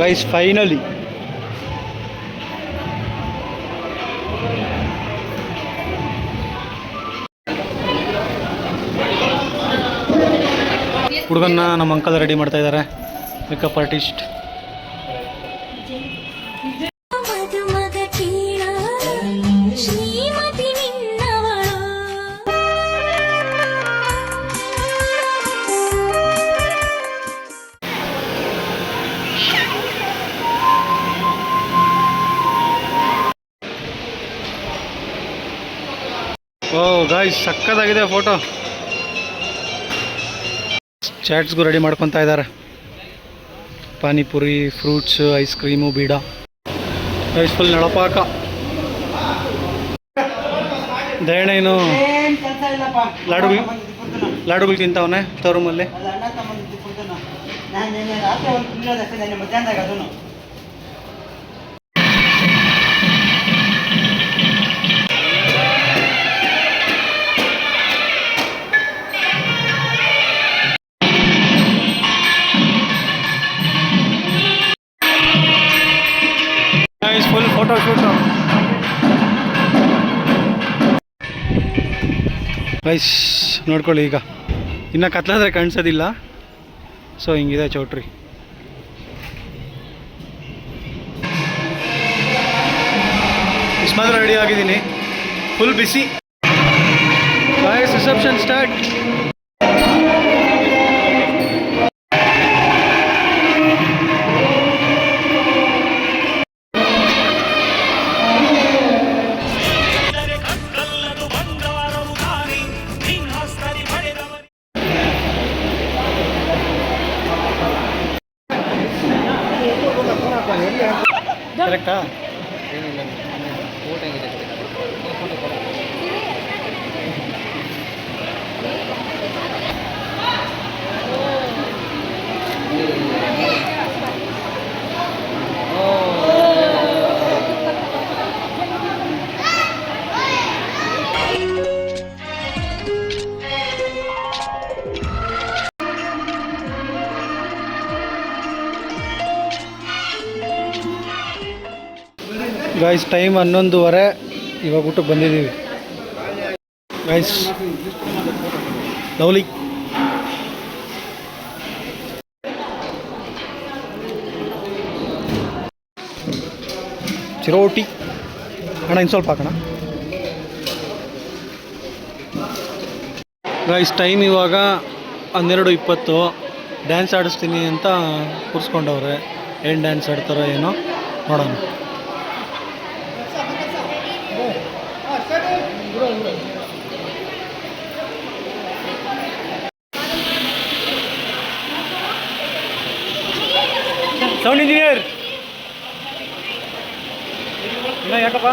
Guys finally ಹುಡುಗನ್ನ ನಮ್ಮ uncle ready ಮಾಡ್ತಾ ಇದ್ದಾರೆ, ಮೇಕಪ್ ಆರ್ಟಿಸ್ಟ್. ಓ ಗಾಯ್ಸ್ ಸಕ್ಕತ್ತಾಗಿದೆ ಫೋಟೋ. ಚಾಟ್ಸ್ಗೂ ರೆಡಿ ಮಾಡ್ಕೊತಾ ಇದ್ದಾರೆ. ಪಾನಿಪುರಿ, ಫ್ರೂಟ್ಸ್, ಐಸ್ ಕ್ರೀಮು, ಬೀಡ. ಗೈಸ್ ಫುಲ್ ನಳಪಾಕ. ದಯಣೇನು ಲಾಡುಗಳು ತಿಂತವನೆ ತವರೂಮಲ್ಲಿ. Full photo shoot guys. ನೋಡ್ಕೊಳ್ಳಿ, ಈಗ ಇನ್ನು ಕತ್ಲಾದ್ರೆ ಕಾಣಿಸೋದಿಲ್ಲ. ಸೊ ಹಿಂಗಿದೆ ಚೌಟ್ರಿ. ಇಷ್ಟು ಮಾತ್ರ ರೆಡಿ ಆಗಿದ್ದೀನಿ, full busy. Guys reception start. ಕರೆಕ್ಟಾ? Guys time 11:30. ಇವಾಗ ಊಟಕ್ಕೆ ಬಂದಿದ್ದೀವಿ ಗೈಸ್. ಲವ್ಲಿ ಚಿರೋಟಿ ಅಣ್ಣ, ಇನ್ನು ಸ್ವಲ್ಪ ಹಾಕೋಣ ಗೈಸ್. ಟೈಮ್ ಇವಾಗ 12:20. ಡ್ಯಾನ್ಸ್ ಆಡಿಸ್ತೀನಿ ಅಂತ ಕೂರಿಸ್ಕೊಂಡವ್ರೆ. ಏನು ಡ್ಯಾನ್ಸ್ ಆಡ್ತಾರೋ ಏನೋ ನೋಡೋಣ. ಸೌಂಡ್ ಇಂಜಿನಿಯರ್ ಇನ್ನ ಯಾಕಪ್ಪ?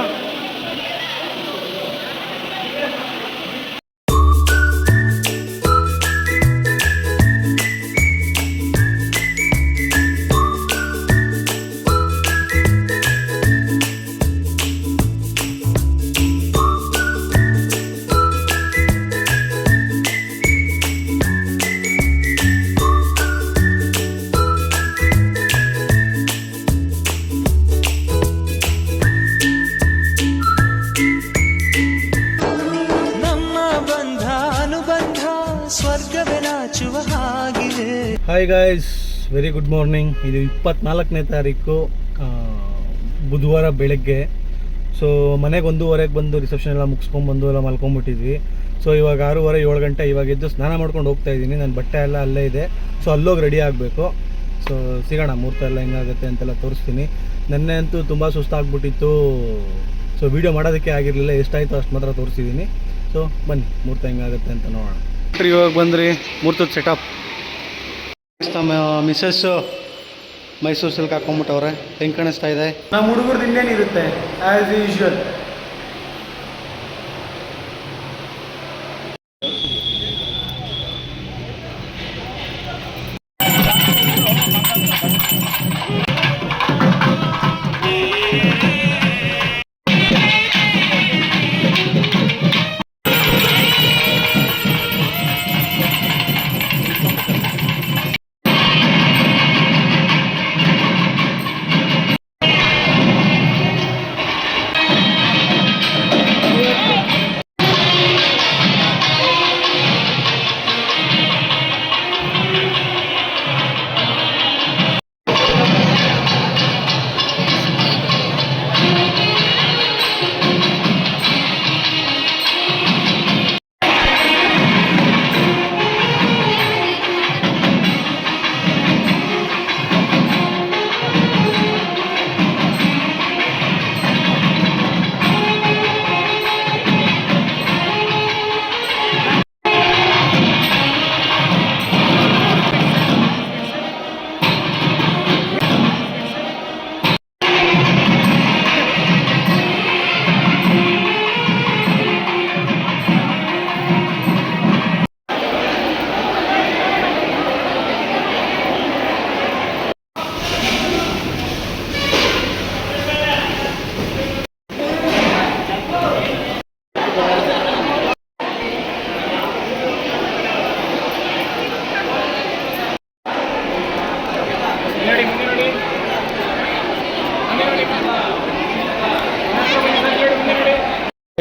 Hi guys, very good morning. ಇದು 24ನೇ ತಾರೀಕು ಬುಧವಾರ ಬೆಳಗ್ಗೆ. ಸೊ ಮನೆಗೆ 1:30ಗೆ ಬಂದು ರಿಸೆಪ್ಷನ್ ಎಲ್ಲ ಮುಗಿಸ್ಕೊಂಡ್ಬಂದು ಎಲ್ಲ ಮಲ್ಕೊಂಡ್ಬಿಟ್ಟಿದ್ವಿ. ಸೊ ಇವಾಗ 6:30 7 ಗಂಟೆ. ಇವಾಗ ಎದ್ದು ಸ್ನಾನ ಮಾಡ್ಕೊಂಡು ಹೋಗ್ತಾ ಇದ್ದೀನಿ. ನನ್ನ ಬಟ್ಟೆ ಎಲ್ಲ ಅಲ್ಲೇ ಇದೆ. ಸೊ ಅಲ್ಲೋಗಿ ರೆಡಿ ಆಗಬೇಕು. ಸೊ ಸಿಗೋಣ, ಮುಹೂರ್ತ ಎಲ್ಲ ಹೆಂಗಾಗುತ್ತೆ ಅಂತೆಲ್ಲ ತೋರಿಸ್ತೀನಿ. ನೆನ್ನೆ ಅಂತೂ ತುಂಬ ಸುಸ್ತಾಗ್ಬಿಟ್ಟಿತ್ತು. ಸೊ ವೀಡಿಯೋ ಮಾಡೋದಕ್ಕೆ ಆಗಿರಲಿಲ್ಲ. ಎಷ್ಟಾಯಿತು ಅಷ್ಟು ಮಾತ್ರ ತೋರಿಸಿದ್ದೀನಿ. ಸೊ ಬನ್ನಿ ಮುಹೂರ್ತ ಹೆಂಗಾಗುತ್ತೆ ಅಂತ ನೋಡೋಣ. ಇವಾಗ ಬಂದ್ರಿ ಮುಹೂರ್ತದ ಸೆಟಪ್. ನಮ್ಮ ಮಿಸ್ಸಸ್ಸು ಮೈಸೂರು ಸಿಲ್ಕ್ ಹಾಕೊಂಡ್ಬಿಟ್ಟವ್ರೆ. ಹೆಂಗೆ ಕಾಣಿಸ್ತಾ ಇದೆ? ನಮ್ಮ ಹುಡುಗರದ್ದು ಇನ್ನೇನಿರುತ್ತೆ ಆ್ಯಸ್ ಯೂಶ್ವಲ್.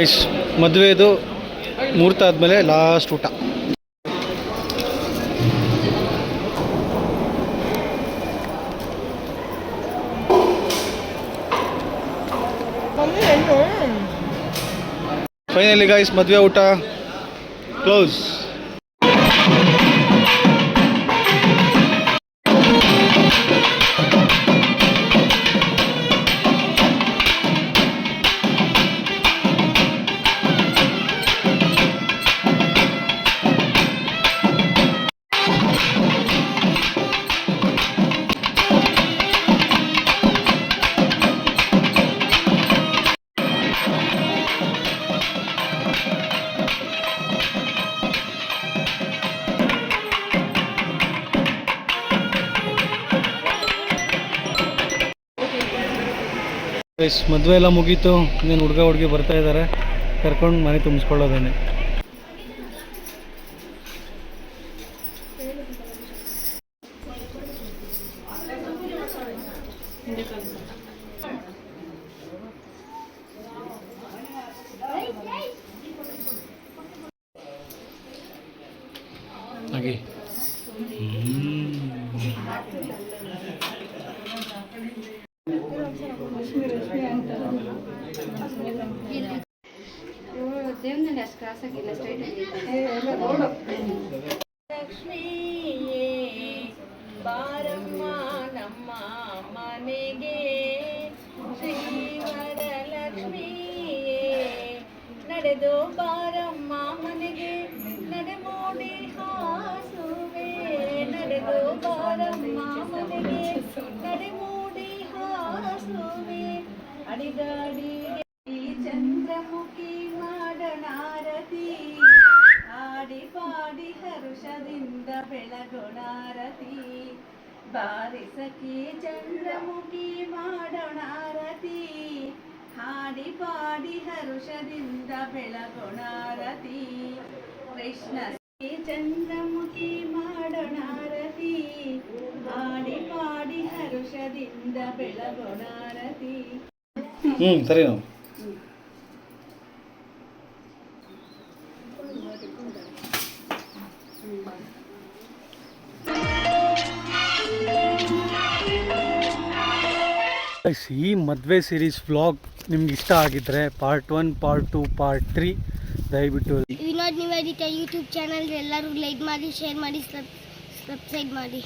ಗೈಸ್ ಮದುವೆದು ಮುಹೂರ್ತ ಆದಮೇಲೆ ಲಾಸ್ಟ್ ಊಟ. ಫೈನಲಿ ಗೈಸ್ ಮದುವೆ ಊಟ ಕ್ಲೋಸ್. ಗೈಸ್ ಮದುವೆ ಎಲ್ಲ ಮುಗೀತು, ಇನ್ನೇನು ಹುಡುಗ ಹುಡುಗಿ ಬರ್ತಾ ಇದ್ದಾರೆ, ಕರ್ಕೊಂಡು ಮನೆ ತುಂಬಿಸ್ಕೊಳ್ಳೋದೇನೆ. ಹಾಗೆ ಲಕ್ಷ್ಮಿಯೇ ಬಾರಮ್ಮ ನಮ್ಮ ಮನೆಗೆ, ಶ್ರೀವರ ಲಕ್ಷ್ಮಿಯೇ ನಡೆದು ಬಾರಮ್ಮ ಮನೆಗೆ, ನಡೆಮೋಡಿ ಹಾಸುವೆ ನಡೆದು ಬಾರಮ್ಮ ಮನೆಗೆ, ನಡೆಮೋಡಿ ಹಾಸುವೆ ಅಡಿದಾಡಿ ಚಂದ್ರಮುಖಿ ಮಾಡೋಣಾರತಿ, ಆಡಿ ಪಾಡಿ ಹರುಷದಿಂದ ಬೆಳಗೊಣಾರತಿ, ಬಾರಿ ಸಖಿ ಚಂದ್ರಮುಖಿ ಮಾಡೋಣಾರತಿ, ಹಾಡಿ ಪಾಡಿ ಹರುಷದಿಂದ ಬೆಳಗೊಣಾರತಿ, ಕೃಷ್ಣ ಚಂದ್ರಮುಖಿ ಮಾಡೋಣಾರತಿ, ಹಾಡಿ ಪಾಡಿ ಹರುಷದಿಂದ ಬೆಳಗೊಣಾರತಿ. ಸರಿ ನಾವು ಈ ಮದುವೆ ಸೀರೀಸ್ ವ್ಲಾಗ್ ನಿಮ್ಗೆ ಇಷ್ಟ ಆಗಿದ್ರೆ ಪಾರ್ಟ್ 1, ಪಾರ್ಟ್ 2, ಪಾರ್ಟ್ 3 ದಯವಿಟ್ಟು ವಿನೋದ್ ನಿವೇದಿತ ಯೂಟ್ಯೂಬ್ ಚಾನಲ್ ಎಲ್ಲರೂ ಲೈಕ್ ಮಾಡಿ, ಶೇರ್ ಮಾಡಿ, ಸಬ್ಸ್ಕ್ರೈಬ್ ಮಾಡಿ.